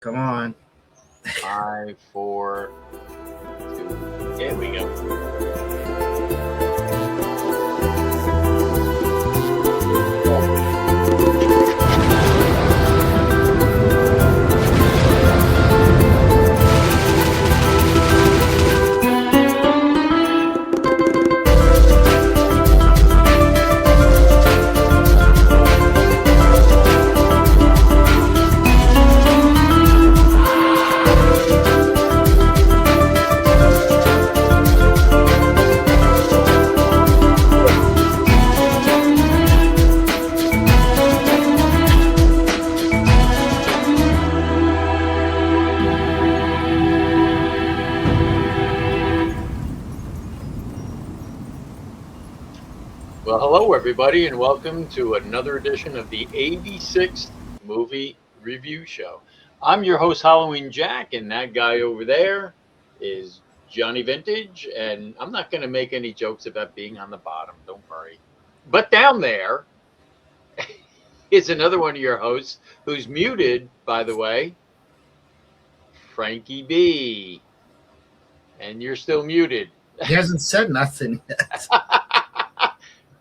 Come on. 5, 4, 2. There we go. Well, hello everybody, and welcome to another edition of the 86th Movie Review Show. I'm your host, Halloween Jack, and that guy over there is Johnny Vintage, and I'm not going to make any jokes about being on the bottom, don't worry. But down there is another one of your hosts who's muted, by the way, Frankie B. And you're still muted. He hasn't said nothing yet.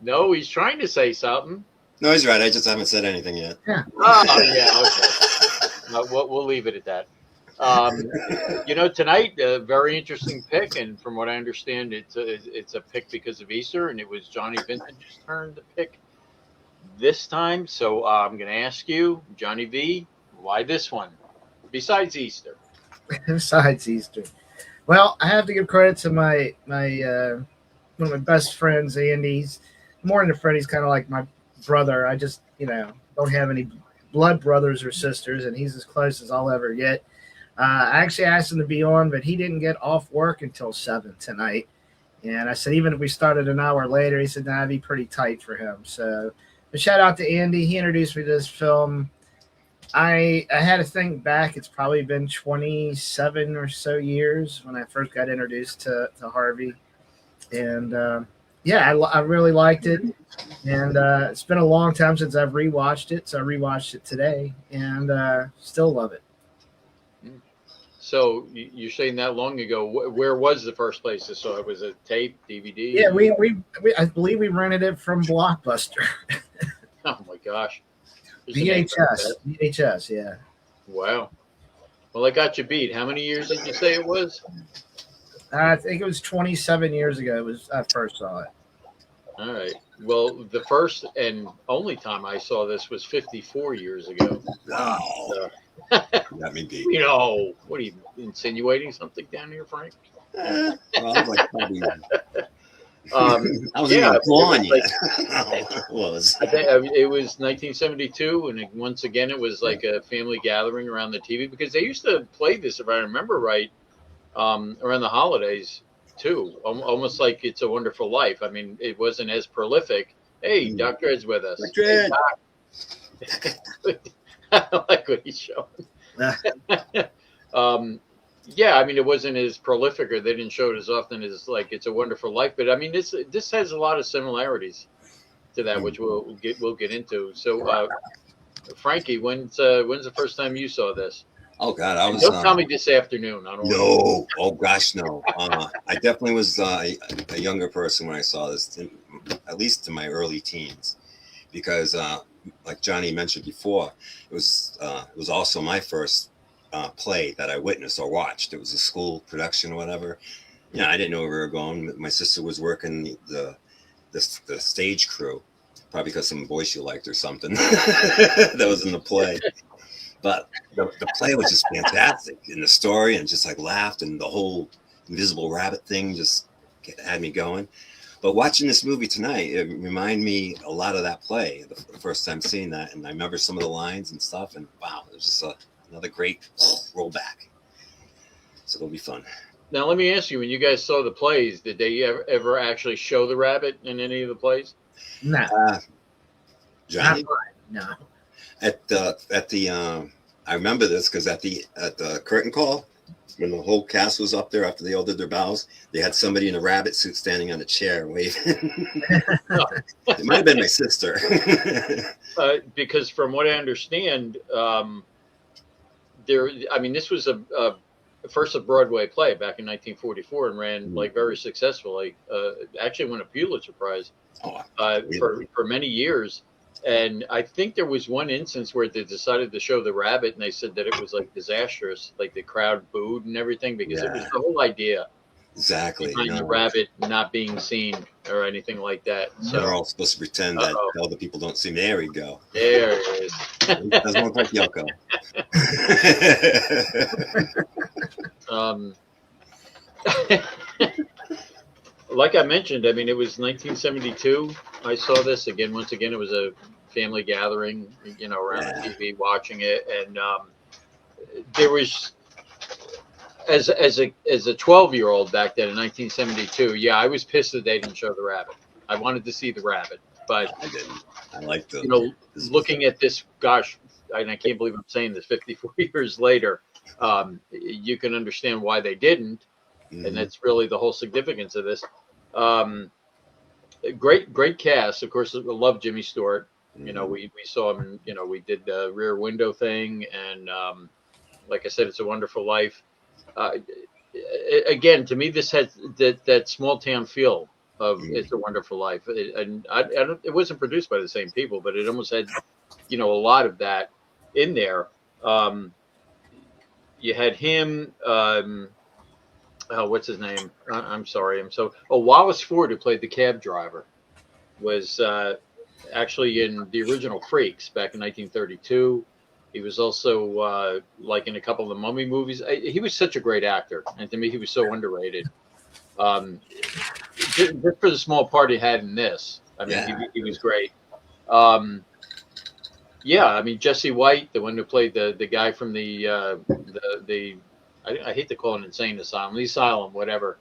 No, he's trying to say something. No, he's right. I just haven't said anything yet. Yeah. Oh, yeah, okay. We'll leave it at that. Tonight, a very interesting pick, and from what I understand, it's a pick because of Easter, and it was Johnny Vintage's turn to pick this time. So I'm going to ask you, Johnny V, why this one, besides Easter? Besides Easter. Well, I have to give credit to my one of my best friends, Andy. He's more than a friend. He's kind of like my brother. I just, don't have any blood brothers or sisters, and he's as close as I'll ever get. I actually asked him to be on, but he didn't get off work until 7 tonight. And I said, even if we started an hour later, he said, nah, it'd be pretty tight for him. So, but shout out to Andy. He introduced me to this film. I had to think back. It's probably been 27 or so years when I first got introduced to Harvey. And, I really liked it. And it's been a long time since I've rewatched it. So I rewatched it today and still love it. So you're saying that long ago, where was the first place you saw it? Was it tape, DVD? Yeah, we I believe we rented it from Blockbuster. Oh my gosh. VHS, yeah. Wow. Well, I got you beat. How many years did you say it was? I think it was 27 years ago. I first saw it. All right. Well, the first and only time I saw this was 54 years ago. Oh, got me beat. What are you insinuating something down here, Frank? Well, I was like probably. I was yeah, even born it was yet. It was. I think it was 1972, and once again, it was like a family gathering around the TV because they used to play this, if I remember right, around the holidays too, almost like It's a Wonderful Life. I mean, it wasn't as prolific. Hey, Dr. Ed's with us. Dr. Ed. Hey, I like what he's showing. I mean, it wasn't as prolific, or they didn't show it as often as like It's a Wonderful Life. But I mean, this has a lot of similarities to that, which we'll get into. So, Frankie, when's the first time you saw this? Oh God, I was. Don't tell me this afternoon. I don't. No. Oh gosh, no. I definitely was a younger person when I saw this, at least in my early teens, because like Johnny mentioned before, it was also my first play that I witnessed or watched. It was a school production or whatever. I didn't know where we were going. My sister was working the stage crew, probably because some boy she liked or something that was in the play. But the play was just fantastic in the story, and just like laughed, and the whole invisible rabbit thing just had me going. But watching this movie tonight, it reminded me a lot of that play, the first time seeing that. And I remember some of the lines and stuff, and wow, it was just another great rollback. So it'll be fun. Now, let me ask you, when you guys saw the plays, did they ever actually show the rabbit in any of the plays? No. Johnny? No. At the I remember this because at the curtain call, when the whole cast was up there after they all did their bows, they had somebody in a rabbit suit standing on a chair waving. It might have been my sister. Because from what I understand, I mean, this was first a Broadway play back in 1944 and ran like very successfully. Actually won a Pulitzer Prize for many years. And I think there was one instance where they decided to show the rabbit, and they said that it was like disastrous, like the crowd booed and everything, because it was the whole idea behind the rabbit not being seen or anything like that. So they're all supposed to pretend that other people don't see. There we go. There it is. It doesn't look like Yoko. Like I mentioned, I mean, it was 1972. I saw this again. Once again, it was a family gathering, around the TV watching it, and there was, as a 12-year-old back then in 1972. Yeah, I was pissed that they didn't show the rabbit. I wanted to see the rabbit, but I didn't. I liked it. Looking at this, gosh, and I can't believe I'm saying this 54 years later. You can understand why they didn't. And that's really the whole significance of this. Great cast. Of course, I love Jimmy Stewart. We saw him, we did the Rear Window thing. And like I said, It's a Wonderful Life. Again, to me, this had that small town feel of It's a Wonderful Life. It wasn't produced by the same people, but it almost had, a lot of that in there. You had him... what's his name? I'm sorry. Wallace Ford, who played the cab driver, was actually in the original Freaks back in 1932. He was also like in a couple of the Mummy movies. He was such a great actor, and to me, he was so underrated. Just for the small part he had in this, I mean, he was great. I mean, Jesse White, the one who played the guy from the I hate to call it an insane asylum, the asylum, whatever.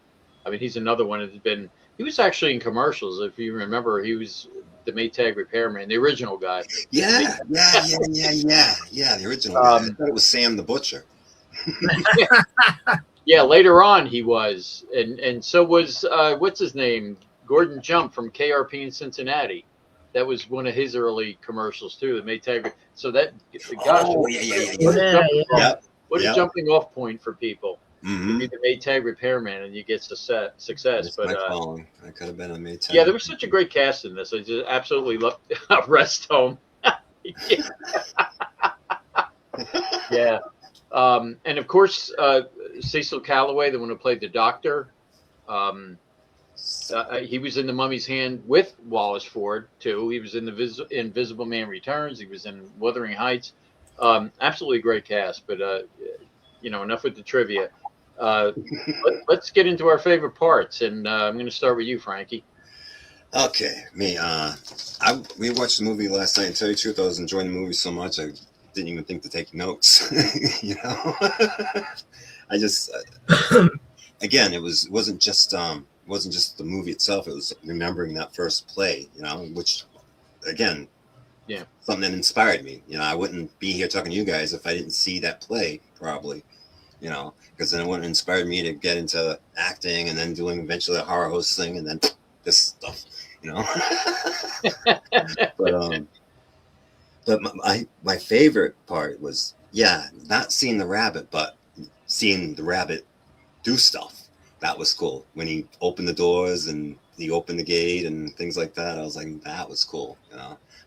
I mean, he's another one that's been. He was actually in commercials. If you remember, he was the Maytag repairman, the original guy. Yeah. The original guy. I thought it was Sam the Butcher. Yeah, later on he was, and so was what's his name, Gordon Jump from KRP in Cincinnati. That was one of his early commercials too, the Maytag. So that, gosh, what a jumping off point for people. To be the Maytag repairman and you get success. That's but my calling. I could have been a Maytag. Yeah, there was such a great cast in this. I just absolutely loved Rest Home. Yeah. And of course, Cecil Calloway, the one who played the doctor, he was in The Mummy's Hand with Wallace Ford too. He was in the Invisible Man Returns. He was in Wuthering Heights. Absolutely great cast, but enough with the trivia. Let's get into our favorite parts, and I'm going to start with you, Frankie. Okay, me. We watched the movie last night. And to tell you the truth, I was enjoying the movie so much I didn't even think to take notes. I just again, it wasn't just the movie itself. It was remembering that first play, which again. Yeah, something that inspired me. I wouldn't be here talking to you guys if I didn't see that play, probably. Because then it would have inspired me to get into acting and then doing eventually a horror host thing and then this stuff. But my favorite part was not seeing the rabbit, but seeing the rabbit do stuff. That was cool when he opened the doors and he opened the gate and things like that. I was like, that was cool.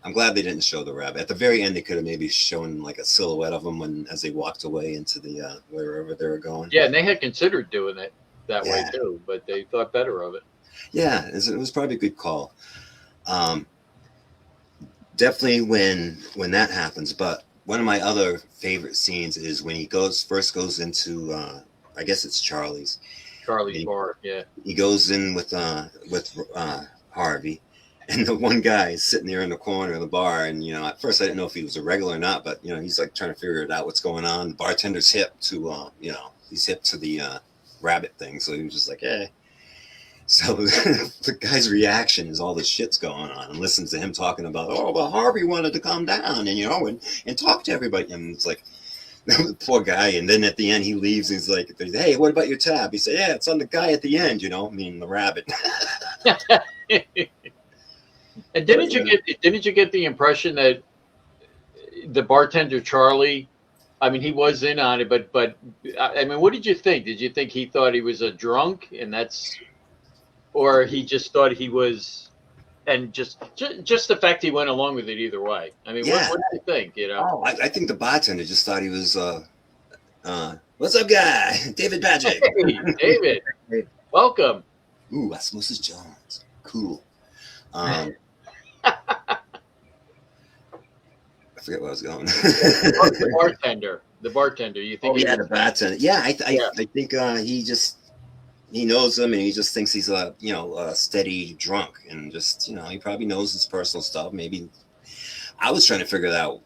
I'm glad they didn't show the rabbit. At the very end, they could have maybe shown like a silhouette of him as they walked away into the wherever they were going. Yeah, and they had considered doing it that way too, but they thought better of it. Yeah, it was probably a good call. Definitely when that happens. But one of my other favorite scenes is when he first goes into I guess it's Charlie's bar. Yeah, he goes in with Harvey. And the one guy is sitting there in the corner of the bar, and at first I didn't know if he was a regular or not, but he's like trying to figure it out what's going on. The bartender's hip to he's hip to the rabbit thing, so he was just like, hey. So the guy's reaction is all this shit's going on, and listens to him talking about, but Harvey wanted to calm down and talk to everybody, and it's like the poor guy. And then at the end he leaves. He's like, hey, what about your tab? He said, yeah, it's on the guy at the end, meaning the rabbit. And didn't you get the impression that the bartender Charlie I mean, he was in on it, but I mean, what did you think? Did you think he thought he was a drunk, and or he just thought he was, and just the fact he went along with it either way? I mean, Yeah. what do you think? You know, Oh, I think the bartender just thought he was, what's up, guy? David Patrick. hey, David, welcome. Ooh, Osmosis Jones. Cool. I forget where I was going. The bartender. You think? Oh, yeah, the bartender. Yeah, I think he knows him, and he just thinks he's a steady drunk, and just he probably knows his personal stuff. Maybe I was trying to figure out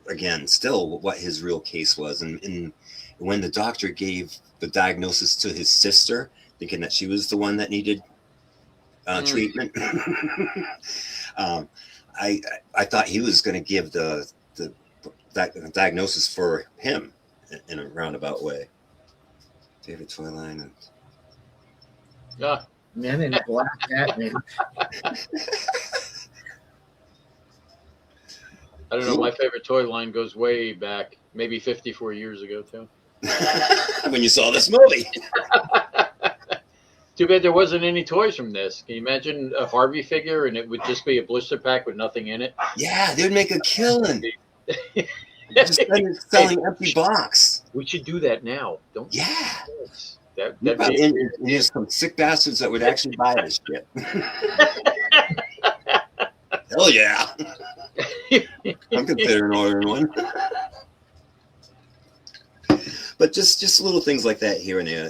again, still what his real case was, and when the doctor gave the diagnosis to his sister, thinking that she was the one that needed treatment. I thought he was going to give the diagnosis for him in a roundabout way. David Toyline. Yeah. Men in Black Batman. I don't know. My favorite toy line goes way back, maybe 54 years ago, too. When you saw this movie. Too bad there wasn't any toys from this. Can you imagine a Harvey figure and it would just be a blister pack with nothing in it? Yeah, they would make a killing. Just selling empty box. We should do that now. Don't. Yeah. And there's some sick bastards that would actually buy this shit. Hell yeah. I'm considering ordering one. But just little things like that here and there.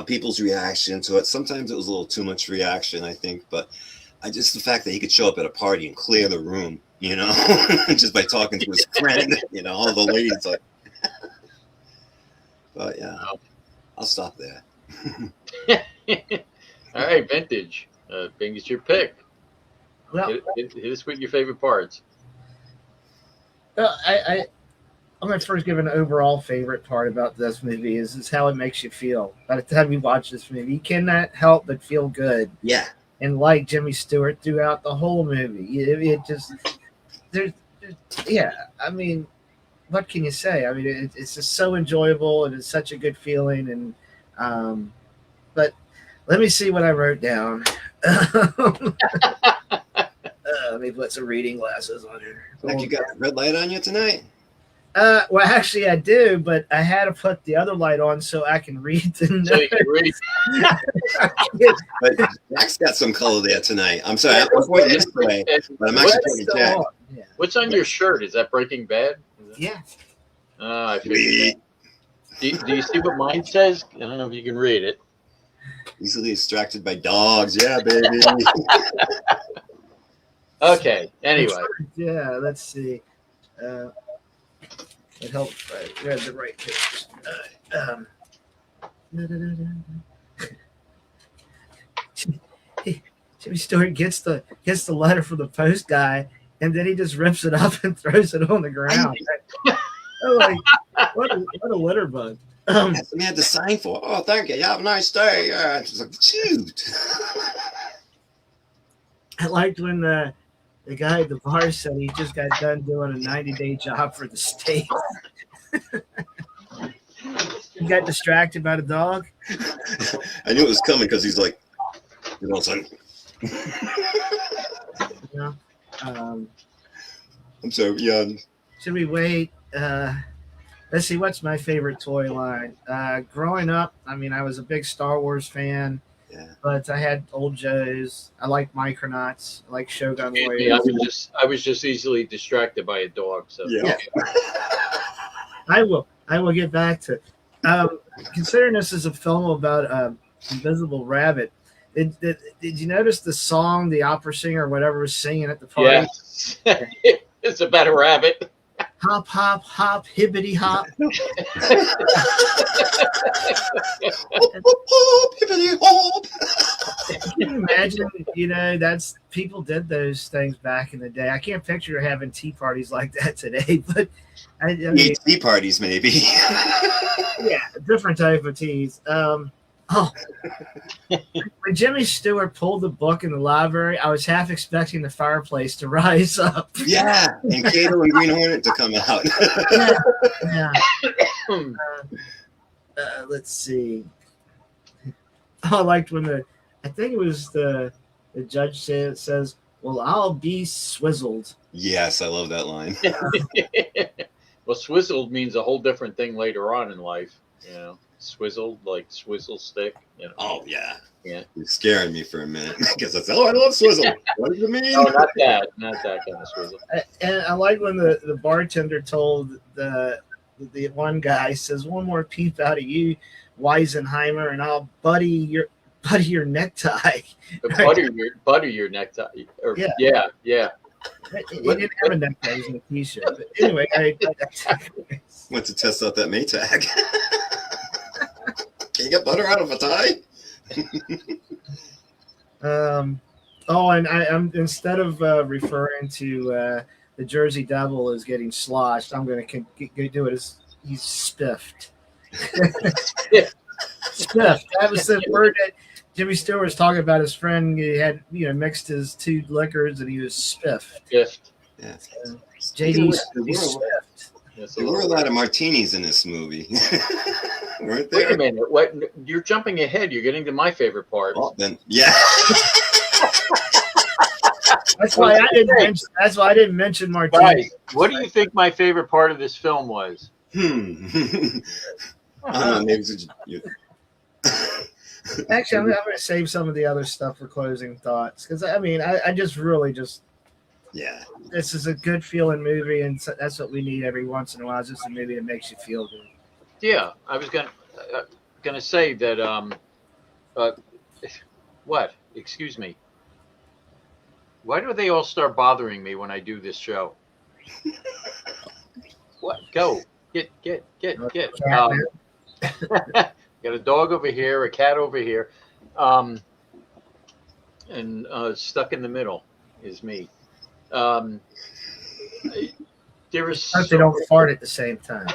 People's reaction to it. Sometimes it was a little too much reaction, I think. But the fact that he could show up at a party and clear the room, just by talking to his friend, all the ladies like. But yeah, I'll stop there. All right, vintage. Bing, it's your pick. Well, hit us with your favorite parts. Well, I'm going to first give an overall favorite part about this movie is how it makes you feel. By the time you watch this movie, you cannot help but feel good. Yeah. And like Jimmy Stewart throughout the whole movie. It just, I mean, what can you say? I mean, it's just so enjoyable and it's such a good feeling. And, but let me see what I wrote down. Let me put some reading glasses on here. Like you got the red light on you tonight? Well, actually, I do, but I had to put the other light on so I can read the notes. So you can read. But Jack's got some color there tonight. I'm sorry, I'm pointing this way, but I'm actually pointing Jack. Yeah. What's on your shirt? Is that Breaking Bad? Yeah. I figured that. Do you see what mine says? I don't know if you can read it. Easily distracted by dogs. Yeah, baby. Okay. Anyway. Yeah, let's see. It helped if I read the right page. Jimmy Stewart gets the letter from the post guy, and then he just rips it up and throws it on the ground. I'm like, what a litter bug. That's what we had to sign for. Oh, thank you. You have a nice day. Yeah, it's like, shoot. I liked when the guy at the bar said he just got done doing a 90-day job for the state. He got distracted by the dog. I knew it was coming because he's like, son. Yeah. I'm sorry. Yeah. Should we wait? Let's see. What's my favorite toy line? Growing up, I mean, I was a big Star Wars fan. Yeah. But I had Old Joes. I like Micronauts. I like Shogun Warriors. Yeah, I was just easily distracted by a dog. So yeah. I will get back to it. Considering this is a film about Invisible Rabbit, did you notice the song the opera singer or whatever was singing at the party? Yes. It's about a rabbit. Hop, hop, hop, hibbity hop. Hibbity hop. Can you imagine, that's people did those things back in the day. I can't picture having tea parties like that today, but I mean, tea parties maybe. yeah, different type of teas. Oh, when Jimmy Stewart pulled the book in the library, I was half expecting the fireplace to rise up. Yeah, and Kato and Green Hornet to come out. Yeah. Let's see. I liked when I think it was the judge says, "Well, I'll be swizzled." Yes, I love that line. Well, swizzled means a whole different thing later on in life. You know, swizzled like swizzle stick. You know. Oh yeah. Yeah. You're scaring me for a minute because I said, "Oh, I love swizzle." What does it mean? No, not that kind of swizzle. And I like when the bartender told the one guy, says, "One more peep out of you, Weisenheimer, and I'll buddy your necktie." Butter your necktie. Or, Yeah. Yeah. He didn't have a necktie; it was in a t-shirt. But anyway, Went to test out that Maytag. Can you get butter out of a tie? And I'm instead of referring to the Jersey Devil as getting sloshed, I'm going to do it as he's spiffed. Spiffed. That was the word that Jimmy Stewart was talking about. His friend, he had mixed his two liquors and he was spiffed. Spiffed. Yeah. JD's spiffed. There were a lot of martinis in this movie. Weren't Wait there? a minute. What? You're jumping ahead. You're getting to my favorite part. Well, then, yeah. That's why I didn't mention martini. Guys, what do you think my favorite part of this film was? I don't know, maybe Actually, I'm going to save some of the other stuff for closing thoughts because I just really yeah. This is a good feeling movie, and that's what we need every once in a while. It's just a movie that makes you feel good. Yeah, I was gonna say that. What? Excuse me. Why do they all start bothering me when I do this show? What? Go. Get. Got a dog over here, a cat over here, and stuck in the middle is me. There is. Hope they don't fart at the same time.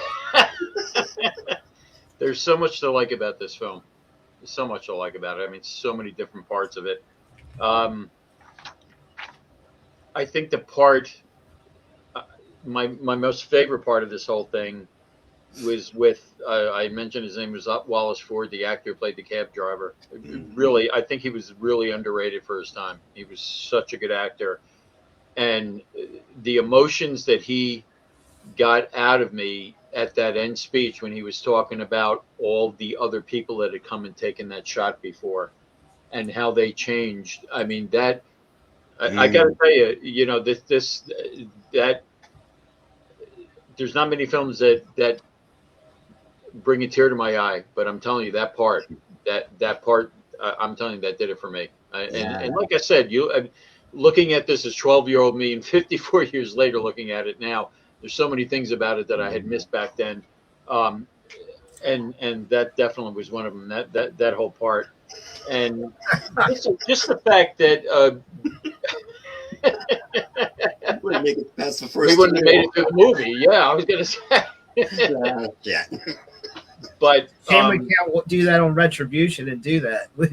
There's so much to like about this film. There's so much to like about it. I mean, so many different parts of it. I think the part, my most favorite part of this whole thing was with, I mentioned his name was Wallace Ford, the actor who played the cab driver. Really, I think he was really underrated for his time. He was such a good actor. And the emotions that he got out of me at that end speech when he was talking about all the other people that had come and taken that shot before and how they changed. I mean, that I got to tell you, that there's not many films that bring a tear to my eye, but I'm telling you that part, I'm telling you that did it for me. And like I said, looking at this as 12-year-old me and 54 years later looking at it now, there's so many things about it that I had missed back then. And that definitely was one of them, that whole part. And just the fact that wouldn't make it past the first. We wouldn't have made it through the movie. Yeah, I was going to say. Yeah. We But can't do that on Retribution and do that. But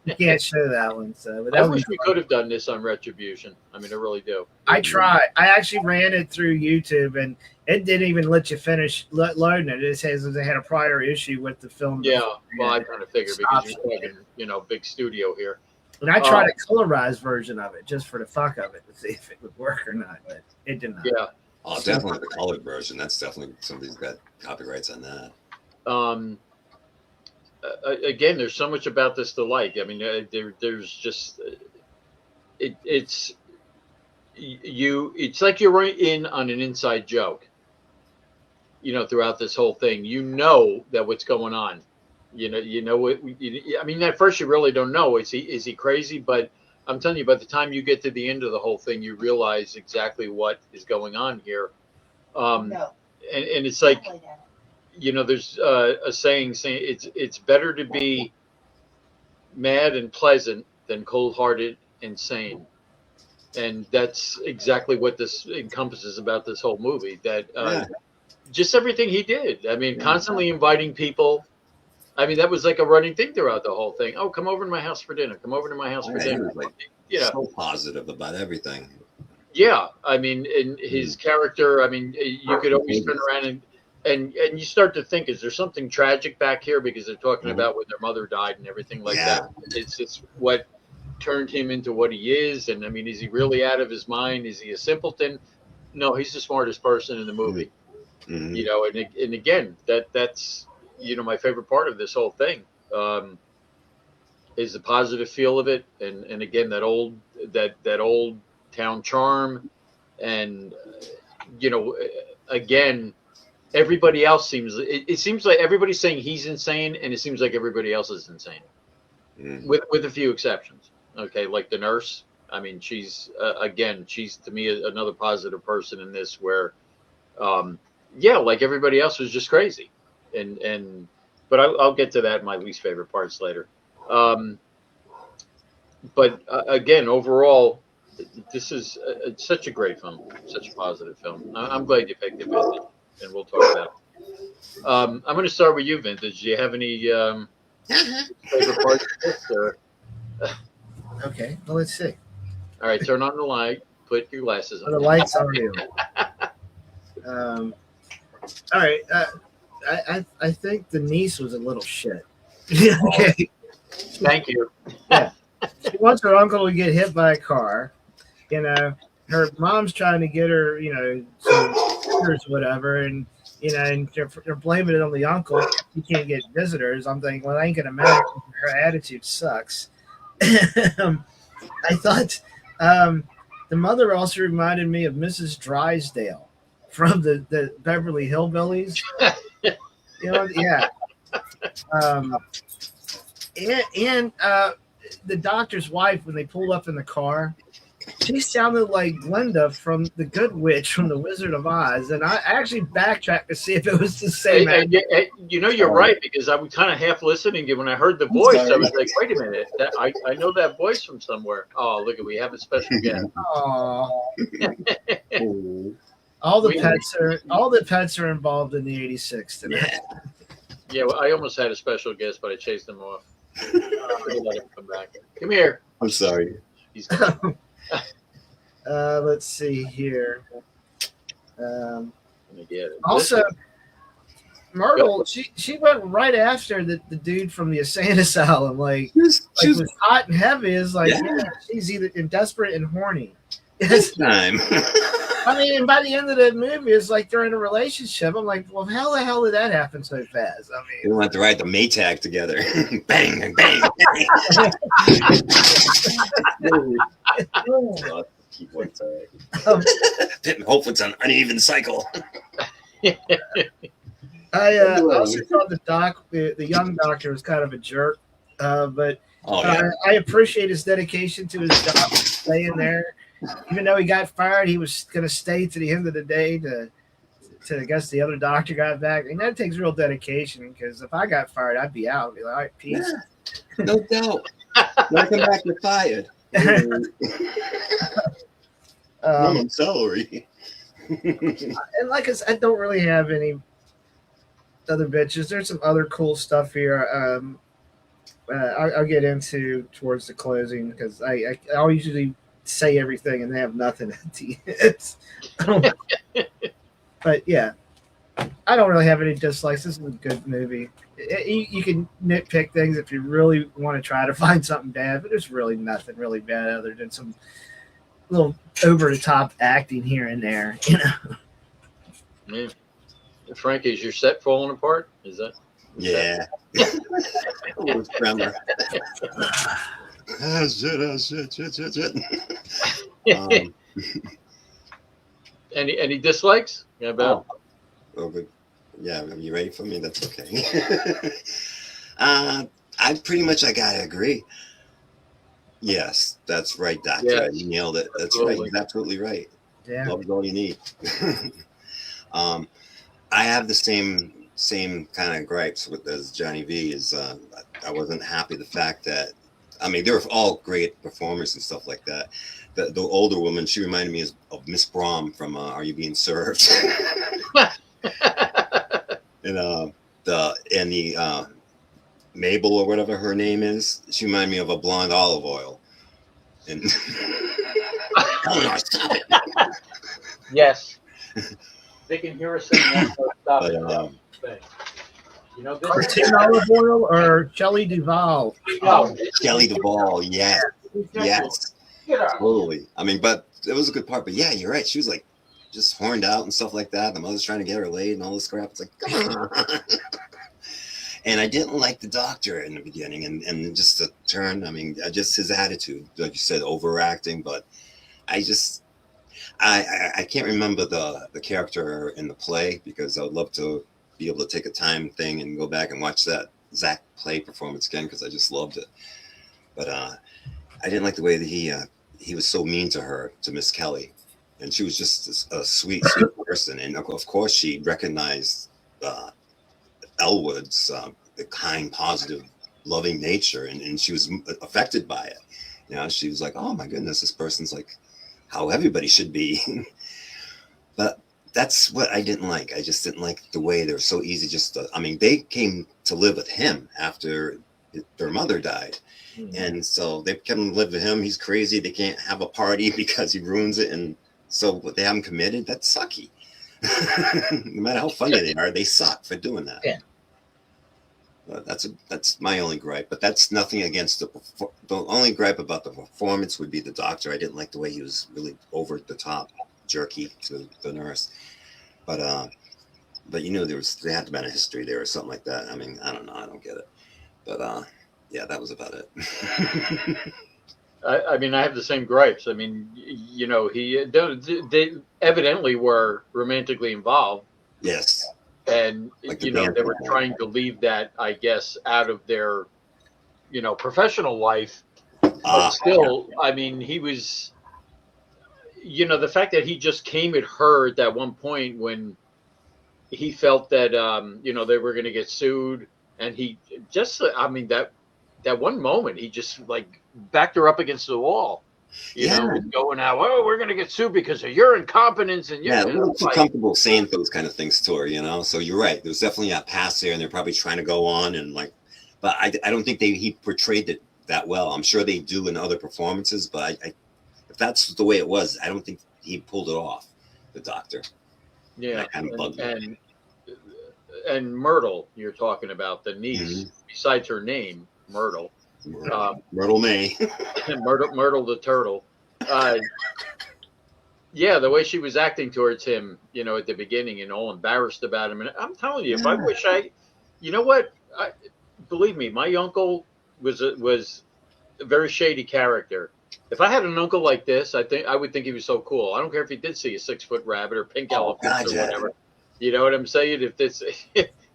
we can't show that one. So, but I wish we could have done this on Retribution. I mean, I really do. I tried. I actually ran it through YouTube, and it didn't even let you finish loading it. It says they had a prior issue with the film. Yeah, well, I kind of figured because you're talking, big studio here. And I tried a colorized version of it just for the fuck of it to see if it would work or not, but it did not. Yeah. Oh, definitely the colored version. That's definitely somebody's got copyrights on that. Again, there's so much about this to like. I mean, there's just it's like you're in on an inside joke. Throughout this whole thing, that what's going on. What. I mean, at first you really don't know. Is he crazy? But I'm telling you, by the time you get to the end of the whole thing, you realize exactly what is going on here. And it's like, there's a saying it's better to be mad and pleasant than cold-hearted and sane. And that's exactly what this encompasses about this whole movie. That just everything he did. I mean, constantly inviting people I mean, that was like a running thing throughout the whole thing. Oh, come over to my house for dinner. Come over to my house for He dinner. was like so positive about everything. Yeah, I mean, in his character, I mean, you could always turn around and you start to think, is there something tragic back here? Because they're talking about when their mother died and everything like that. It's just what turned him into what he is. And I mean, is he really out of his mind? Is he a simpleton? No, he's the smartest person in the movie. Mm-hmm. You know, and again, that's my favorite part of this whole thing is the positive feel of it, and again that old town charm, and again, everybody else it seems like everybody's saying he's insane, and it seems like everybody else is insane, with a few exceptions. Okay, like the nurse. I mean, she's she's to me another positive person in this, where like everybody else was just crazy, but I'll get to that in my least favorite parts later. But again, overall, this is such a great film, such a positive film. I'm glad you picked it, Vintage, and we'll talk about it. I'm going to start with you, Vintage. Do you have any favorite parts of this? Or? Okay, well, let's see. All right, turn on the light. Put your glasses on. The lights are you. All right. I think the niece was a little shit. Okay. Thank you. Yeah. She wants her uncle to get hit by a car. Her mom's trying to get her, some visitors or whatever, and and they're blaming it on the uncle. He can't get visitors. I'm thinking, well, that ain't gonna matter. Her attitude sucks. I thought the mother also reminded me of Mrs. Drysdale from the Beverly Hillbillies. Yeah. And the doctor's wife, when they pulled up in the car, she sounded like Glinda from the Good Witch from the Wizard of Oz, and I actually backtracked to see if it was the same. You're right, because I was kind of half listening, and when I heard the voice, I was like, "Wait a minute, I know that voice from somewhere." Oh, look, we have a special guest. All the pets are involved in the 86 tonight. Yeah, well, I almost had a special guest, but I chased him off. Let him come back. Come here. I'm sorry. He's let's see here. Get it. Also, Myrtle, she went right after the dude from the insane asylum. Like was hot and heavy. Is like she's either desperate and horny. This time. I mean, and by the end of the movie, it's like they're in a relationship. I'm like, well, how the hell did that happen so fast? I mean, we want to ride the Maytag together. Bang, bang, bang. Keyboard, sorry. Hope it's an uneven cycle. I also thought the young doctor was kind of a jerk, but I appreciate his dedication to his job, staying there. Even though he got fired, he was going to stay to the end of the day to I guess the other doctor got back. And that takes real dedication, because if I got fired, I'd be out. I'd be like, all right, peace. Yeah, no doubt. Welcome back, you're fired. Celery. And like I said, I don't really have any other bitches. There's some other cool stuff here. I'll get into towards the closing, because I'll usually say everything and they have nothing at the end. But yeah, I don't really have any dislikes. This is a good movie. You can nitpick things if you really want to try to find something bad, but there's really nothing really bad other than some little over the top acting here and there. Yeah. Frankie, is your set falling apart? Is that? Yeah. Shit. Any dislikes? Yeah, about. Yeah, are you ready for me? That's okay. I pretty much gotta agree. Yes, that's right, Doctor. Yes. You nailed it. That's right. You're absolutely right. Yeah. Love is all you need. I have the same kind of gripes as Johnny V. Is I wasn't happy the fact that, I mean, they were all great performers and stuff like that. The older woman, she reminded me of Miss Braum from Are You Being Served? Mabel or whatever her name is. She reminded me of a blonde olive oil. And Eleanor, stop it. Yes. They can hear us saying that. So stop But, it. You know, this Cartoon olive oil or Shelley Duvall? No. Shelley Duvall, yes. Yes. Get out. Totally. I mean, but it was a good part. But yeah, you're right. She was like just horned out and stuff like that. The mother's trying to get her laid and all this crap. It's like, come on. And I didn't like the doctor in the beginning, and just the turn. I mean, just his attitude, like you said, overacting. But I can't remember the character in the play, because I would love to be able to take a time thing and go back and watch that Zach play performance again, because I just loved it. But I didn't like the way that he was so mean to her, to Miss Kelly, and she was just a sweet person. And of course, she recognized Elwood's the kind, positive, loving nature, and she was affected by it. You know, she was like, "Oh my goodness, this person's like how everybody should be." But that's what I didn't like. I just didn't like the way they were so easy. I mean, they came to live with him after their mother died. And so they come to live with him. He's crazy. They can't have a party because he ruins it. And so they haven't committed. That's sucky. No matter how funny they are, they suck for doing that. Yeah. That's my only gripe. But that's nothing against the only gripe about the performance would be the doctor. I didn't like the way he was really over the top, jerky to the nurse. But you know, there had to have been a history there or something like that. I mean, I don't know. I don't get it. But yeah, that was about it. I mean, I have the same gripes. I mean, you know, they evidently were romantically involved. Yes. And, like you know, they were trying to leave that, I guess, out of their, you know, professional life. But still, I mean, he was, you know, the fact that he just came at her at that one point when he felt that, you know, they were going to get sued. And he just, I mean, that one moment, he just like backed her up against the wall. You know, going out, oh, we're going to get sued because of your incompetence. And a little too comfortable saying those kind of things to her, you know. So you're right. There's definitely a past there, and they're probably trying to go on and like, but I don't think he portrayed it that well. I'm sure they do in other performances, but if that's the way it was, I don't think he pulled it off. The doctor. Yeah, that kind of bugged me. And Myrtle, you're talking about the niece. Besides her name, Myrtle. Myrtle May. Myrtle the turtle. Yeah, the way she was acting towards him, you know, at the beginning and all embarrassed about him. And I'm telling you, if I wish you know what? Believe me, my uncle was a very shady character. If I had an uncle like this, I would think he was so cool. I don't care if he did see a 6-foot rabbit or pink elephant or whatever. You know what I'm saying?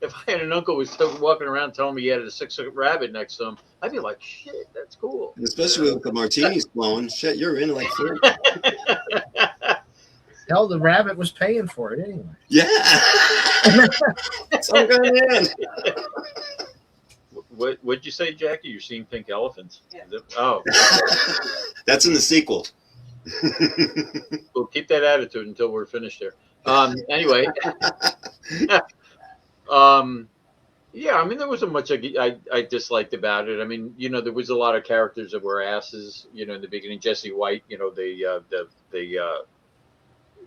If I had an uncle who was still walking around telling me he had a 6-foot rabbit next to him, I'd be like, shit, that's cool. Especially with the martinis flowing. Shit, you're in like 4. Hell, the rabbit was paying for it anyway. Yeah. So good, man. What'd you say, Jackie? You're seeing pink elephants? Yeah. Oh. That's in the sequel. We'll keep that attitude until we're finished here. Anyway. Yeah, I mean, there wasn't much I disliked about it. I mean, you know, there was a lot of characters that were asses, you know, in the beginning. Jesse White, you know, the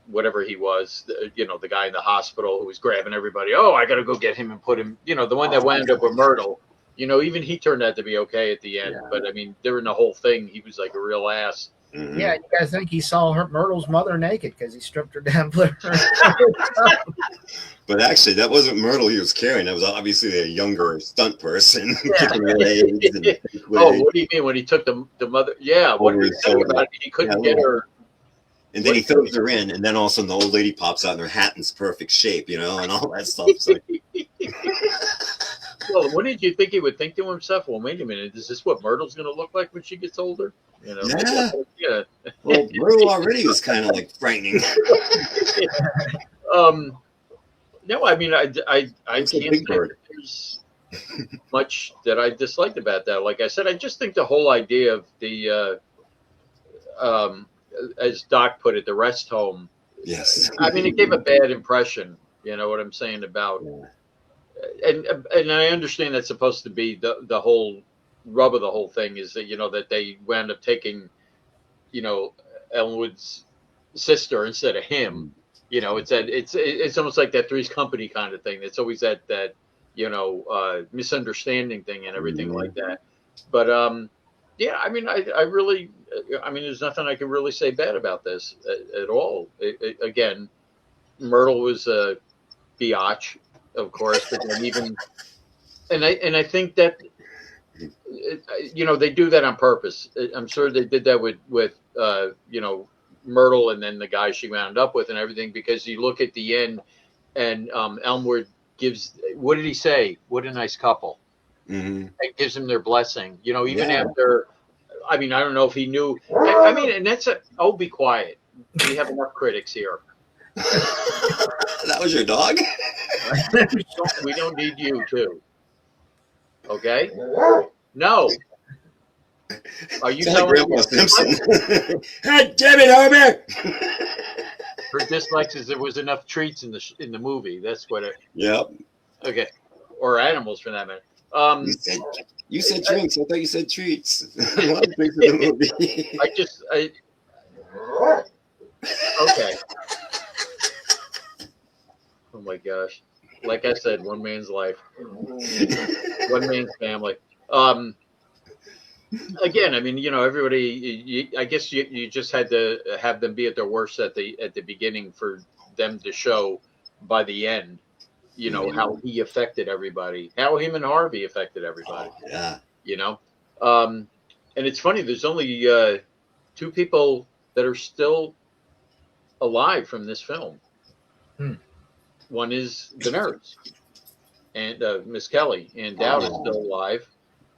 whatever he was, you know, the guy in the hospital who was grabbing everybody. Oh, I got to go get him and put him, you know, the one that wound up with Myrtle. You know, even he turned out to be okay at the end. Yeah. But, I mean, during the whole thing, he was like a real ass. Mm-hmm. Yeah, you guys think he saw Myrtle's mother naked because he stripped her down. But actually, that wasn't Myrtle he was carrying. That was obviously a younger stunt person. Yeah. Oh, what do you mean when he took the mother? Yeah, what were you saying about it? He couldn't get her. And then he throws her in, and then all of a sudden the old lady pops out and her hat in perfect shape, you know, and all that stuff. So. Well, what did you think he would think to himself? Well, wait a minute, is this what Myrtle's going to look like when she gets older? You know? Yeah. Well, Myrtle already was kind of like frightening. No, I mean, I can't think there's much that I disliked about that. Like I said, I just think the whole idea of the, as Doc put it, the rest home. Yes. I mean, it gave a bad impression. You know what I'm saying about. and I understand that's supposed to be the whole rub of the whole thing is that that they wound up taking Elmwood's sister instead of him. It's almost like that Three's Company kind of thing. It's always that misunderstanding thing and everything like that. But yeah, I mean, I really, I mean, there's nothing I can really say bad about this at all. Again, Myrtle was a biatch, of course, but then even, and I think that they do that on purpose. I'm sure they did that with Myrtle and then the guy she wound up with and everything, because you look at the end and Elmwood gives, what did he say? What a nice couple. It gives them their blessing, even after, I mean, I don't know if he knew. I mean, and that's be quiet. We have enough critics here. That was your dog? We don't need you too. Okay? No. Are you telling Grandpa Simpson? Hey, damn it, Harvey! Her dislikes is there was enough treats in the movie. That's what it. Yep. Okay. Or animals for that matter. You said drinks. I thought you said treats. A lot of things in the movie. Okay. Oh my gosh. Like I said, one man's life, one man's family. Again, I mean, everybody. I guess you just had to have them be at their worst at the beginning for them to show by the end. How he affected everybody, how him and Harvey affected everybody. Oh, yeah. And it's funny. There's only 2 people that are still alive from this film. One is the nurse, and Miss Kelly, and Dowd is still alive.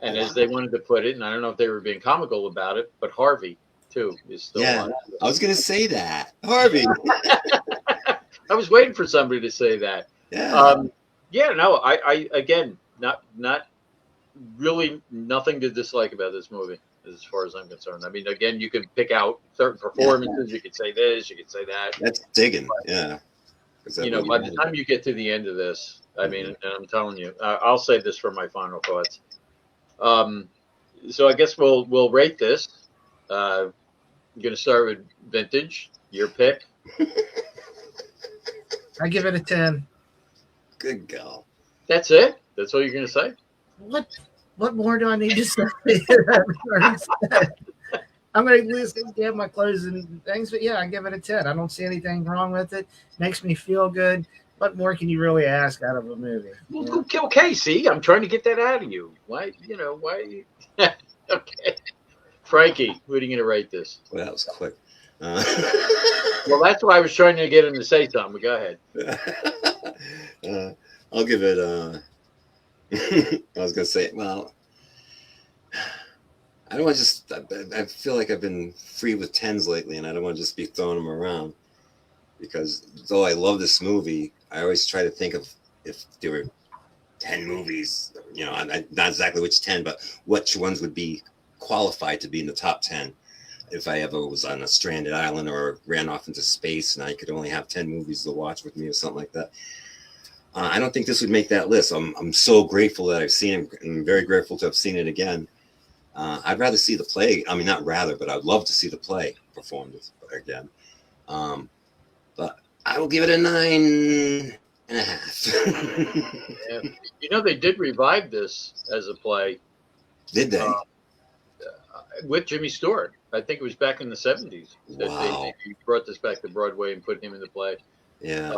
And as they wanted to put it, and I don't know if they were being comical about it, but Harvey too is still alive. I was gonna say that, Harvey. I was waiting for somebody to say that. Yeah. No, I again, not really nothing to dislike about this movie as far as I'm concerned. I mean, again, you can pick out certain performances. You could say this, you could say that. That's digging. Yeah. By the time you get to the end of this, I mean, and I'm telling you, I'll say this for my final thoughts. So I guess we'll rate this. I'm gonna start with Vintage. Your pick. I give it a 10. Good girl. That's it? That's all you're going to say? What more do I need to say? I'm going to get my clothes and things, but yeah, I give it a 10. I don't see anything wrong with it. Makes me feel good. What more can you really ask out of a movie? Well, okay, see, I'm trying to get that out of you. Why? Okay. Frankie, what are you going to rate this? Well, that was quick. Well, that's why I was trying to get him to say something. But go ahead. I'll give it. I was gonna say, well, I don't want to just. I feel like I've been free with 10s lately, and I don't want to just be throwing them around. Because though I love this movie, I always try to think of if there were 10 movies. Not exactly which 10, but which ones would be qualified to be in the top 10. If I ever was on a stranded island or ran off into space and I could only have 10 movies to watch with me or something like that, I don't think this would make that list. I'm so grateful that I've seen it. I'm very grateful to have seen it again. I'd rather see the play. I mean, not rather, but I'd love to see the play performed again. But I will give it a 9.5. Yeah. They did revive this as a play. Did they? With Jimmy Stewart. I think it was back in the 70s. Wow. They brought this back to Broadway and put him in the play. Yeah.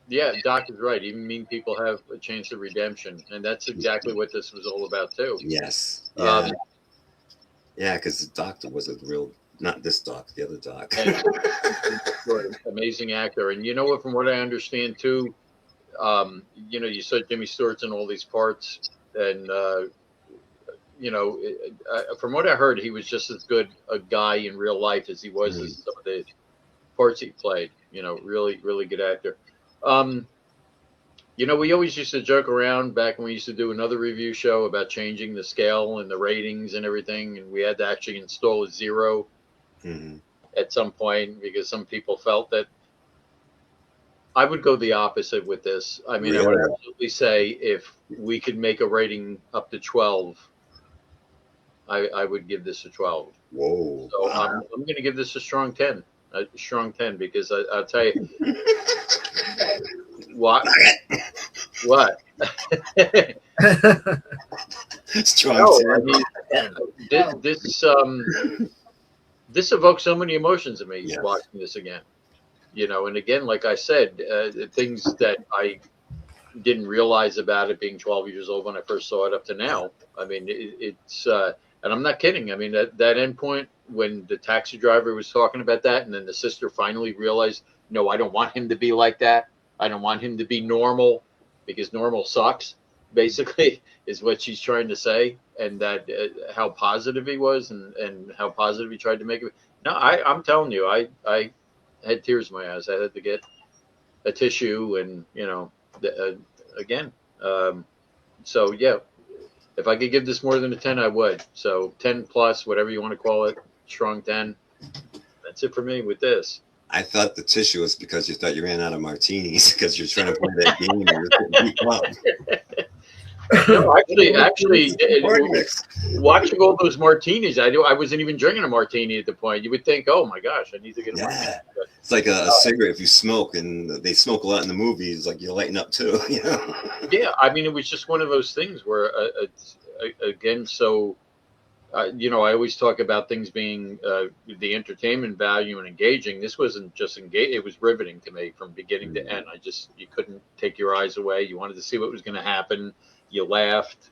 Yeah, Doc is right. Even mean people have a chance of redemption. And that's exactly what this was all about, too. Yes. Yeah. Yeah, because the doctor was a real, not this doc, the other doc. Amazing actor. And what, from what I understand, too, you saw Jimmy Stewart's in all these parts. And, from what I heard, he was just as good a guy in real life as he was as some of the parts he played. Really, really good actor. We always used to joke around back when we used to do another review show about changing the scale and the ratings and everything. And we had to actually install a 0 at some point because some people felt that I would go the opposite with this. I mean, I would Really? absolutely say if we could make a rating up to 12, I would give this a 12. Whoa. So Wow. I'm going to give this a strong 10. A strong 10 because I'll tell you what. What? Strong No, I 10. mean this evokes so many emotions in me Yes. watching this again. You know, and again, like I said, things that I didn't realize about it being 12 years old when I first saw it up to now. I mean, it's and I'm not kidding. I mean, that end point when the taxi driver was talking about that, and then the sister finally realized, no, I don't want him to be like that. I don't want him to be normal because normal sucks, basically, is what she's trying to say. And that how positive he was and how positive he tried to make it. No, I'm telling you, I had tears in my eyes. I had to get a tissue and, you know, again. So, yeah, if I could give this more than a 10, I would. So 10 plus, whatever you want to call it, strong 10. That's it for me with this. I thought the tissue was because you thought you ran out of martinis because you're trying to play that game. And you're getting beat up. No, actually, Party mix. watching all those martinis, I wasn't even drinking a martini at the point. You would think, oh my gosh, I need to get a martini. But, It's like a cigarette. If you smoke, and they smoke a lot in the movies, like you lighten up too. You know. yeah, I mean, it was just one of those things where, again, so you know, I always talk about things being the entertainment value and engaging. This wasn't just engage; it was riveting to me from beginning to end. You couldn't take your eyes away. You wanted to see what was going to happen. You laughed,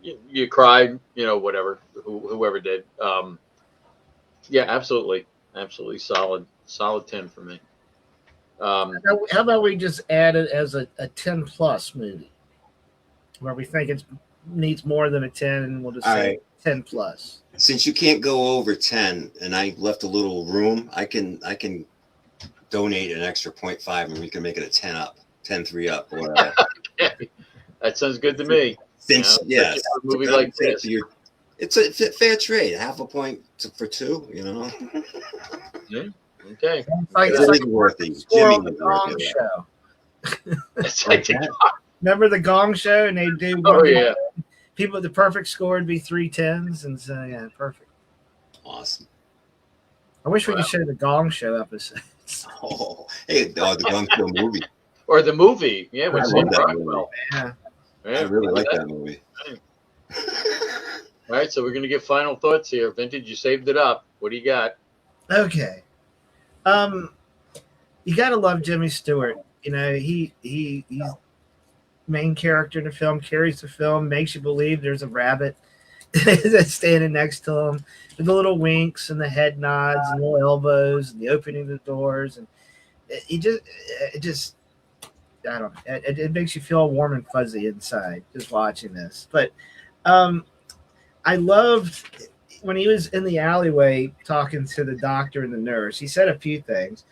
you cried, you know, whatever, whoever did. Yeah, absolutely solid 10 for me. How about we just add it as a 10 plus movie where we think it needs more than a 10 and we'll just All say right. 10 plus. Since you can't go over 10, and I left a little room, I can donate an extra 0.5, and we can make it a 10 up, 10-3 up, or whatever. That sounds good to me. Since Especially for a movie like this. It's a fair trade. Half a point for 2. You know. Okay. It's like worthy. Score Jimmy on the was Gong worthy. Show. It's like, Remember the Gong Show, and they do. oh yeah. People, the perfect score would be 3 10s, and so yeah, perfect. Awesome. I wish we could show the Gong Show episodes. Oh, hey, the Gong Show movie. Or the movie, yeah, with I Sam love that Rockwell. Yeah. Yeah, I really like that movie. All right, so we're gonna get final thoughts here. Vintage, you saved it up. What do you got? Okay. You gotta love Jimmy Stewart. You know, he's main character in the film, carries the film, makes you believe there's a rabbit that's standing next to him, with the little winks and the head nods and the little elbows and the opening of the doors, and it just I don't know. It makes you feel warm and fuzzy inside just watching this. But I loved when he was in the alleyway talking to the doctor and the nurse. He said a few things.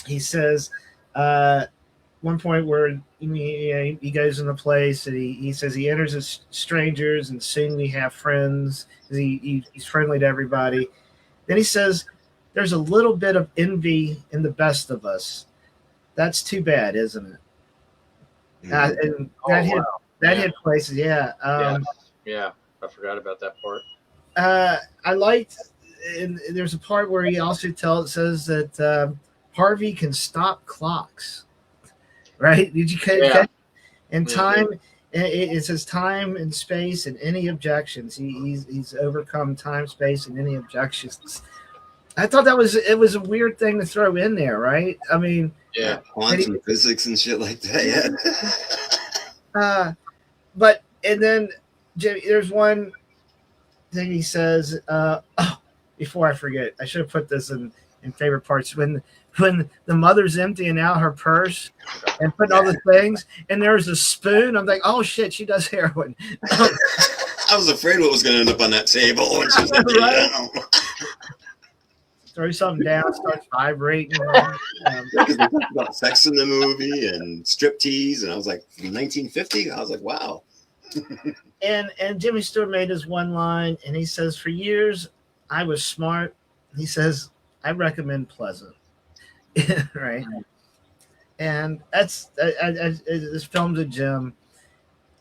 He says one point where he goes in the place and he says he enters as strangers and soon we have friends. He's friendly to everybody. Then he says there's a little bit of envy in the best of us. That's too bad, isn't it? And that hit places. Yeah. Yeah, I forgot about that part. I liked, and there's a part where he also says that Harvey can stop clocks. Right? Did you catch? And time, it says time and space and any objections. He's overcome time, space, and any objections. I thought it was a weird thing to throw in there, right? I mean, Yeah. Quantum physics and shit like that. Yeah. But and then Jimmy, there's one thing he says. Before I forget, I should have put this in favorite parts when the mother's emptying out her purse and putting all the things, and there's a spoon. I'm like, oh shit, she does heroin. I was afraid what was going to end up on that table. And she was like, Right? Throw something down, starts vibrating. Because they talked about sex in the movie and striptease, and I was like, 1950? I was like, wow. And Jimmy Stewart made his one line, and he says, for years, I was smart. He says, I recommend Pleasant. right? And this film's a gem.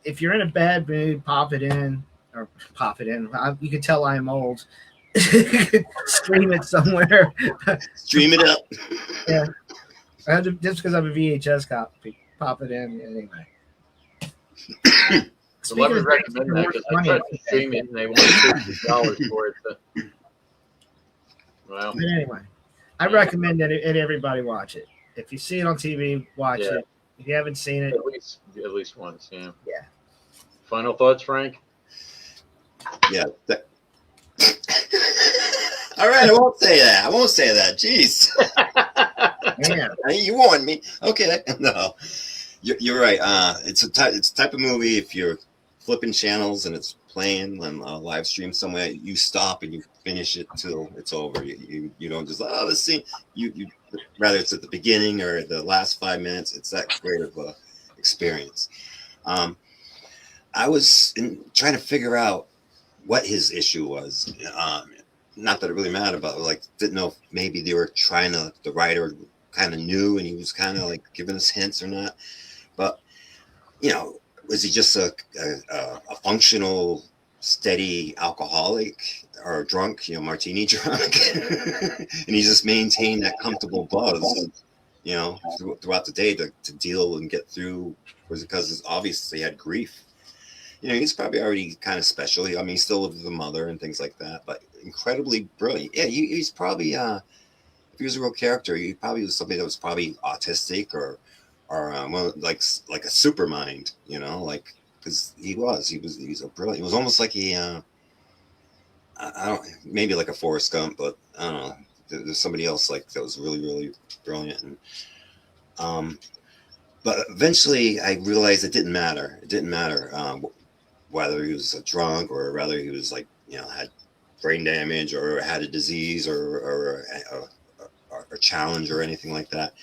If you're in a bad mood, pop it in, or pop it in. You can tell I'm old. Stream it somewhere. Stream it up. Yeah, just because I'm a VHS copy, pop it in anyway. So let me recommend that because I tried to stream it and they wanted $50 for it. Well, but anyway, I recommend that everybody watch it. If you see it on TV, watch it. If you haven't seen it, at least once. Yeah. Yeah. Final thoughts, Frank? Yeah. All right, I won't say that. Jeez. Yeah. You warned me. Okay. No, you're right. It's a type of movie. If you're flipping channels and it's playing on a live stream somewhere, you stop and you finish it till it's over. You don't just let's see. You rather it's at the beginning or the last 5 minutes. It's that great of a experience. I was trying to figure out what his issue was. Not that it really mattered, but like didn't know if maybe they were trying to, the writer kind of knew and he was kind of like giving us hints or not. But was he just a functional, steady alcoholic or drunk, martini drunk, and he just maintained that comfortable buzz, throughout the day to deal and get through? Was it because obviously he had grief? He's probably already kind of special. I mean, he still lives with the mother and things like that, but incredibly brilliant. Yeah, he's probably, if he was a real character, he probably was somebody that was probably autistic or well, like a super mind, because he's a brilliant. It was almost like he, I don't, maybe like a Forrest Gump, but I don't know. There's somebody else like that was really, really brilliant. And, but eventually I realized it didn't matter. It didn't matter whether he was a drunk or whether he was like, had brain damage or had a disease or a challenge or anything like that.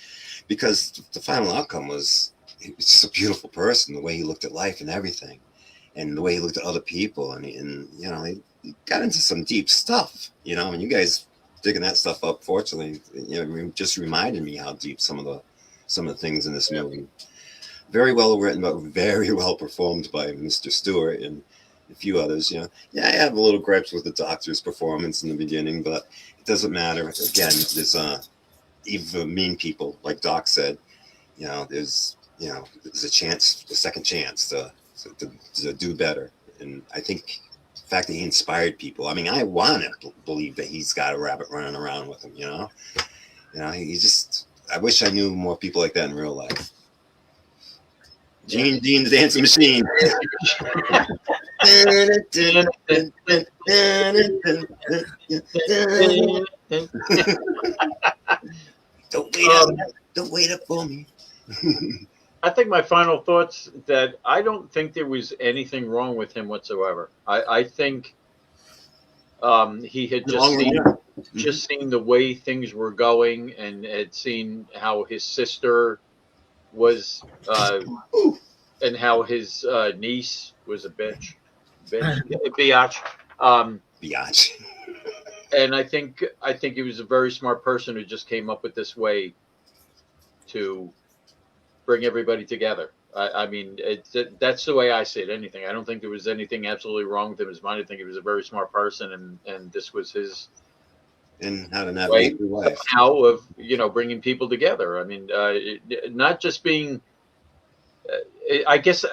Because the final outcome was he was just a beautiful person, the way he looked at life and everything, and the way he looked at other people. And he got into some deep stuff, and you guys digging that stuff up, fortunately, just reminded me how deep some of the things in this movie. Very well written, but very well performed by Mr. Stewart and a few others. Yeah, I have a little gripes with the Doctor's performance in the beginning, but it doesn't matter. Again, there's even mean people, like Doc said. There's a second chance to do better. And I think the fact that he inspired people. I mean, I want to believe that he's got a rabbit running around with him. He just. I wish I knew more people like that in real life. Gene Dean, the dancing machine. Don't wait up for me. I think my final thoughts that I don't think there was anything wrong with him whatsoever. I think he had just seen the way things were going and had seen how his sister was and how his niece was a biatch. Biatch. And I think he was a very smart person who just came up with this way to bring everybody together. I mean, that's the way I see it. Anything. I don't think there was anything absolutely wrong with him in his mind. I think he was a very smart person, and this was his and how to navigate through life. How of bringing people together. I mean, not just being. I guess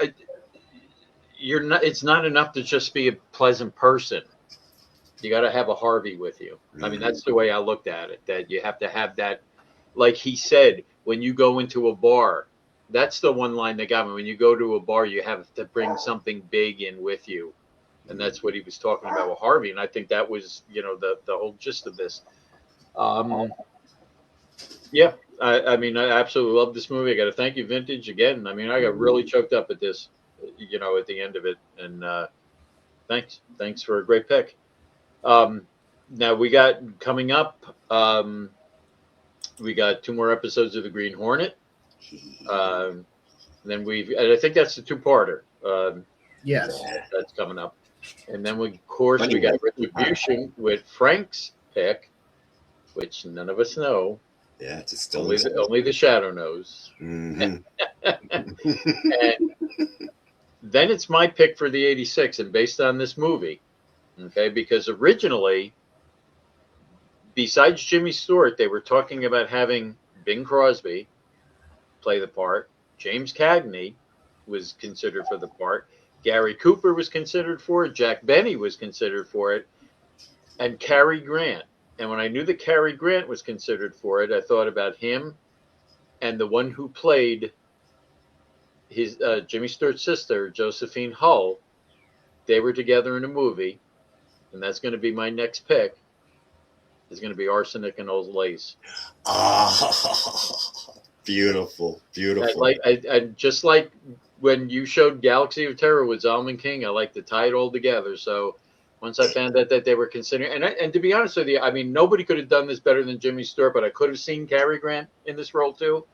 you're not. It's not enough to just be a pleasant person. You got to have a Harvey with you. Mm-hmm. I mean, that's the way I looked at it. That you have to have that. Like he said, when you go into a bar, that's the one line that got me. When you go to a bar, you have to bring something big in with you. And that's what he was talking about with Harvey. And I think that was, the whole gist of this. Yeah, I mean, I absolutely love this movie. I got to thank you, Vintage, again. I mean, I got really choked up at this, at the end of it. And thanks for a great pick. Now we got coming up, we got 2 more episodes of The Green Hornet. And I think that's the 2-parter. Yes. That's coming up. And then, we got Retribution with Frank's pick, which none of us know. Yeah, it's still Only the shadow knows. Mm-hmm. And then it's my pick for the 86, and based on this movie, okay, because originally, besides Jimmy Stewart, they were talking about having Bing Crosby play the part. James Cagney was considered for the part. Gary Cooper was considered for it. Jack Benny was considered for it. And Cary Grant. And when I knew that Cary Grant was considered for it, I thought about him and the one who played his Jimmy Stewart's sister, Josephine Hull. They were together in a movie, and that's going to be my next pick. Is going to be Arsenic and Old Lace. Oh, beautiful, beautiful. I just like when you showed Galaxy of Terror with Zalman King, I like to tie it all together. So once I found out that they were considering, and to be honest with you, I mean, nobody could have done this better than Jimmy Stewart, but I could have seen Cary Grant in this role too,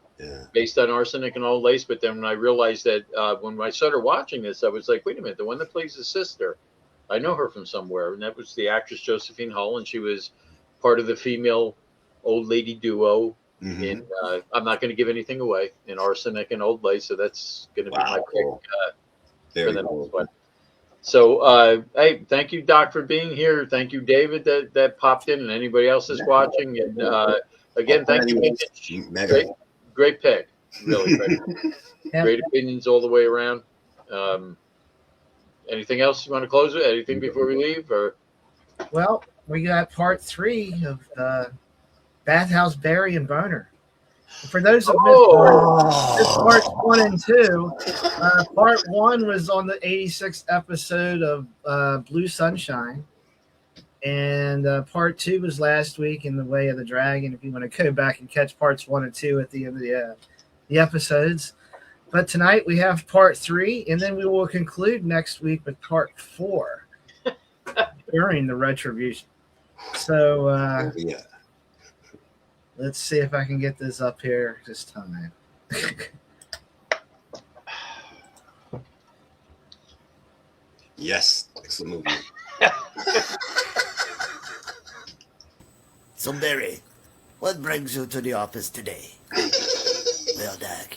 based on Arsenic and Old Lace. But then when I realized that when I started watching this, I was like, wait a minute, the one that plays the sister, I know her from somewhere, and that was the actress Josephine Hull, and she was part of the female old lady duo. Mm-hmm. In I'm not going to give anything away in Arsenic and Old Lace, so that's going to be my pick for the next one. So, hey, thank you, Doc, for being here. Thank you, David, that popped in, and anybody else is watching. And again, thank you. Great pick, really. Great opinions all the way around. Anything else you want to close with? Anything before we leave? Or well, we got part 3 of Bathhouse Barry and Boner. For those of missed parts 1 and 2, part 1 was on the 86th episode of Blue Sunshine, and part 2 was last week in The Way of the Dragon. If you want to go back and catch parts 1 and 2 at the end of the episodes, but tonight we have part 3, and then we will conclude next week with part 4 during the Retribution. So let's see if I can get this up here this time. Yes, excellent movie. So, Barry, what brings you to the office today? Well, Doc,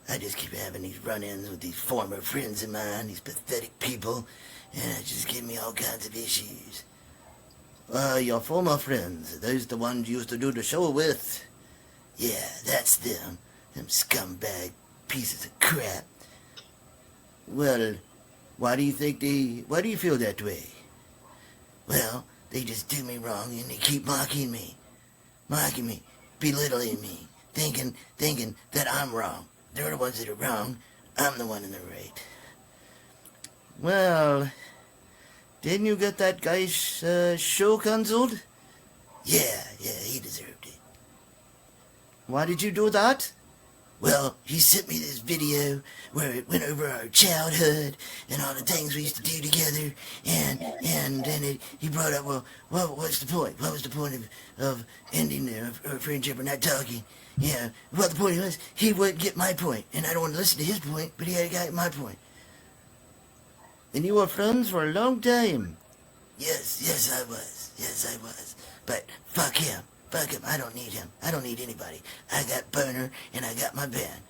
I just keep having these run-ins with these former friends of mine, these pathetic people, and it just give me all kinds of issues. Your former friends, are those the ones you used to do the show with? Yeah, that's them. Them scumbag pieces of crap. Well, why do you feel that way? Well, they just do me wrong and they keep mocking me, belittling me, thinking that I'm wrong. They're the ones that are wrong. I'm the one in the right. Well, didn't you get that guy's show cancelled? Yeah, he deserved it. Why did you do that? Well, he sent me this video where it went over our childhood and all the things we used to do together, and then he brought up, well, what's the point? What was the point of ending our friendship or not talking? Yeah, well, the point was, he wouldn't get my point, and I don't want to listen to his point, but he had to get my point. And you were friends for a long time. Yes, I was. But fuck him. I don't need him. I don't need anybody. I got Boner, and I got my band.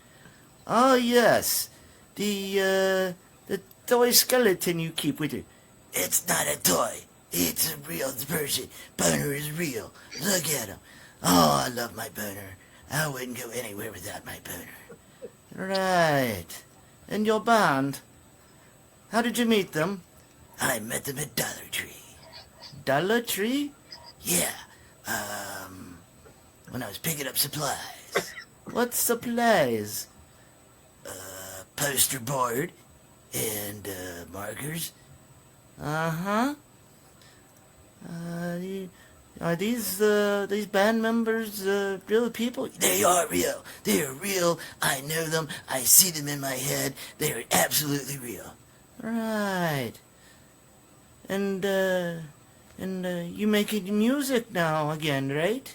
Oh, yes. The toy skeleton you keep with you. It's not a toy. It's a real person. Boner is real. Look at him. Oh, I love my Boner. I wouldn't go anywhere without my Boner. Right. And your band? How did you meet them? I met them at Dollar Tree. Dollar Tree? Yeah. When I was picking up supplies. What supplies? Poster board and markers. Uh-huh. Are these band members real people? They are real. They are real. I know them. I see them in my head. They are absolutely real. Right. And you making music now again, right?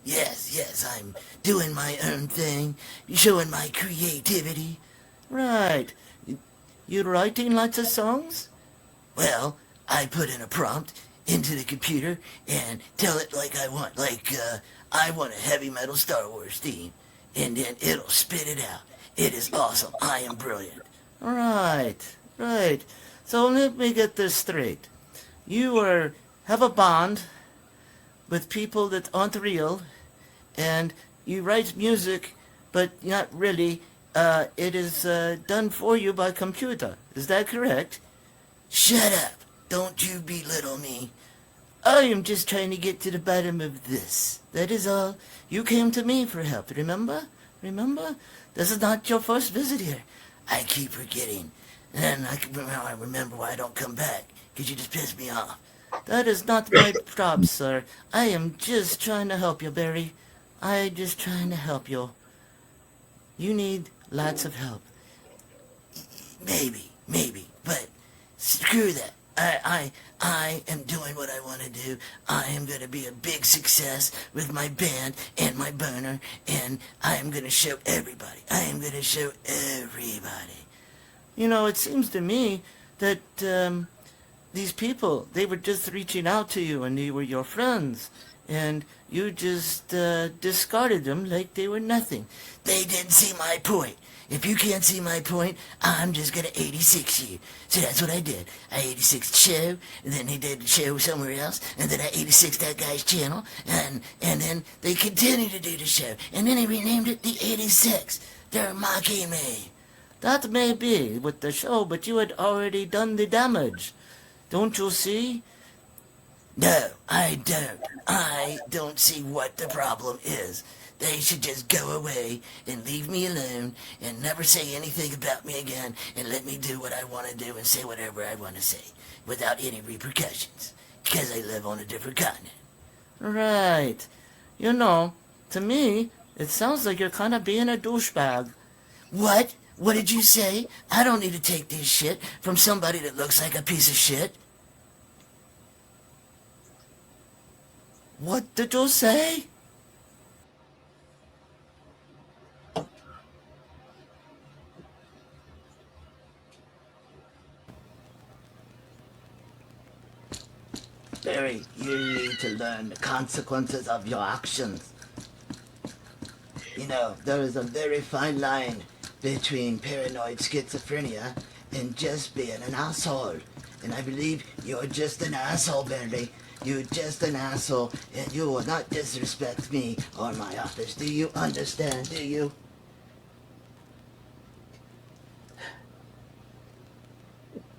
Yes, I'm doing my own thing, showing my creativity. Right. You writing lots of songs? Well, I put in a prompt, into the computer and tell it like I want. I want a heavy metal Star Wars theme. And then it'll spit it out. It is awesome. I am brilliant. Right, right. So let me get this straight. You have a bond with people that aren't real, and you write music, but not really. It is done for you by computer. Is that correct? Shut up. Don't you belittle me. I am just trying to get to the bottom of this. That is all. You came to me for help, remember? Remember? This is not your first visit here. I keep forgetting. And I remember why I don't come back, because you just piss me off. That is not my job, sir. I am just trying to help you, Barry. I just trying to help you. You need lots of help. Maybe, but screw that. I am doing what I want to do. I am going to be a big success with my band and my burner, and I am going to show everybody. You know, it seems to me that these people, they were just reaching out to you and they were your friends, and you just discarded them like they were nothing. They didn't see my point. If you can't see my point, I'm just going to 86 you. So that's what I did. I 86 the show, and then they did the show somewhere else, and then I 86 that guy's channel, and then they continued to do the show, and then they renamed it the 86. They're mocking me. That may be with the show, but you had already done the damage. Don't you see? No, I don't. I don't see what the problem is. They should just go away and leave me alone and never say anything about me again and let me do what I want to do and say whatever I want to say without any repercussions, because I live on a different continent. Right. You know, to me, it sounds like you're kind of being a douchebag. What? What did you say? I don't need to take this shit from somebody that looks like a piece of shit. What did you say? Barry, you need to learn the consequences of your actions. You know, there is a very fine line between paranoid schizophrenia and just being an asshole. And I believe you're just an asshole, Barry. You're just an asshole, and you will not disrespect me or my office. Do you understand, do you?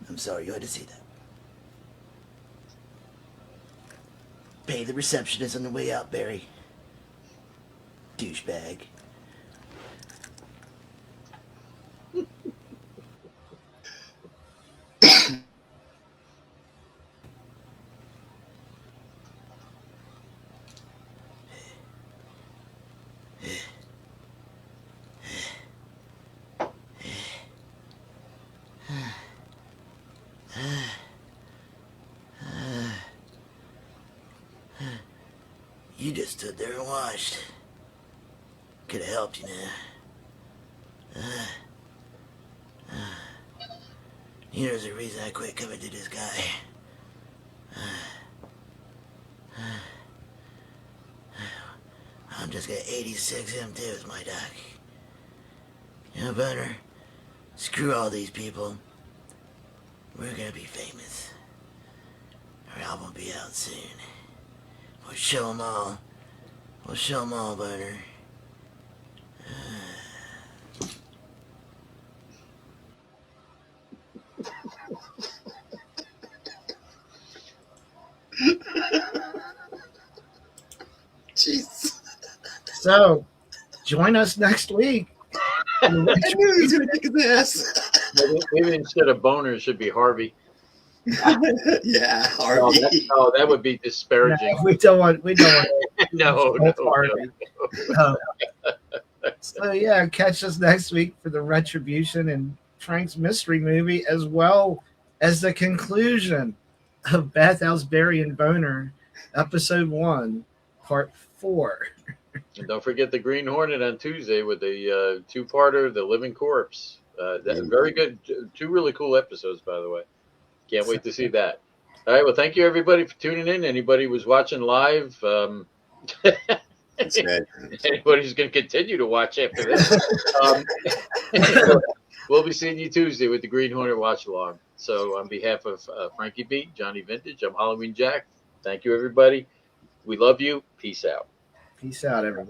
I'm sorry, you had to see that. Pay the receptionist on the way out, Barry. Douchebag. You just stood there and watched. Could have helped you now. You know, there's a reason I quit coming to this guy. I'm just gonna 86 him too as my doc. You know, Bunner, screw all these people. We're gonna be famous. Our album will be out soon. We'll show them all. We'll show them all, Bunner. Jeez. So, join us next week. I knew he was going to kick his ass. Maybe instead of Boner, it should be Harvey. Yeah, Harvey. That would be disparaging. No, we don't want. No. So yeah, catch us next week for the Retribution and Frank's mystery movie, as well as the conclusion of Bathhouse Barry and Boner, episode 1, part 4. And don't forget the Green Hornet on Tuesday with the two-parter, The Living Corpse. That's very good. 2 really cool episodes, by the way. Can't wait to see that. All right. Well, thank you everybody for tuning in. Anybody was watching live. It's dead. Anybody's going to continue to watch after this. We'll be seeing you Tuesday with the Green Hornet Watch Along. So, on behalf of Frankie B, Johnny Vintage, I'm Halloween Jack. Thank you, everybody. We love you. Peace out. Peace out, everybody.